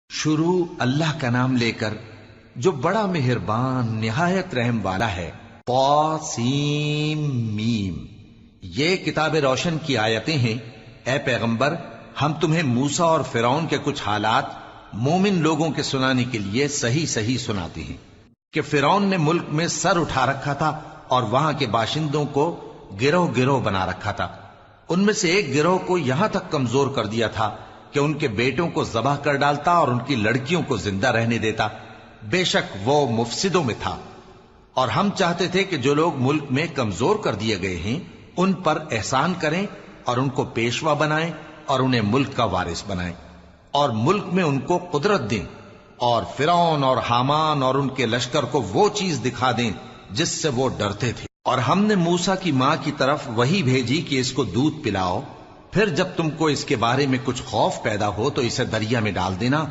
شروع اللہ کا نام لے کر جو بڑا مہربان نہایت رحم والا ہے۔ طاسیم میم، یہ کتاب روشن کی آیتیں ہیں۔ اے پیغمبر، ہم تمہیں موسیٰ اور فرعون کے کچھ حالات مومن لوگوں کے سنانے کے لیے صحیح صحیح سناتے ہیں کہ فرعون نے ملک میں سر اٹھا رکھا تھا اور وہاں کے باشندوں کو گروہ گروہ بنا رکھا تھا۔ ان میں سے ایک گروہ کو یہاں تک کمزور کر دیا تھا کہ ان کے بیٹوں کو ذبح کر ڈالتا اور ان کی لڑکیوں کو زندہ رہنے دیتا۔ بے شک وہ مفسدوں میں تھا، اور ہم چاہتے تھے کہ جو لوگ ملک میں کمزور کر دیے گئے ہیں ان پر احسان کریں اور ان کو پیشوا بنائیں اور انہیں ملک کا وارث بنائیں اور ملک میں ان کو قدرت دیں، اور فرعون اور حامان اور ان کے لشکر کو وہ چیز دکھا دیں جس سے وہ ڈرتے تھے۔ اور ہم نے موسیٰ کی ماں کی طرف وحی بھیجی کہ اس کو دودھ پلاؤ، پھر جب تم کو اس کے بارے میں کچھ خوف پیدا ہو تو اسے دریا میں ڈال دینا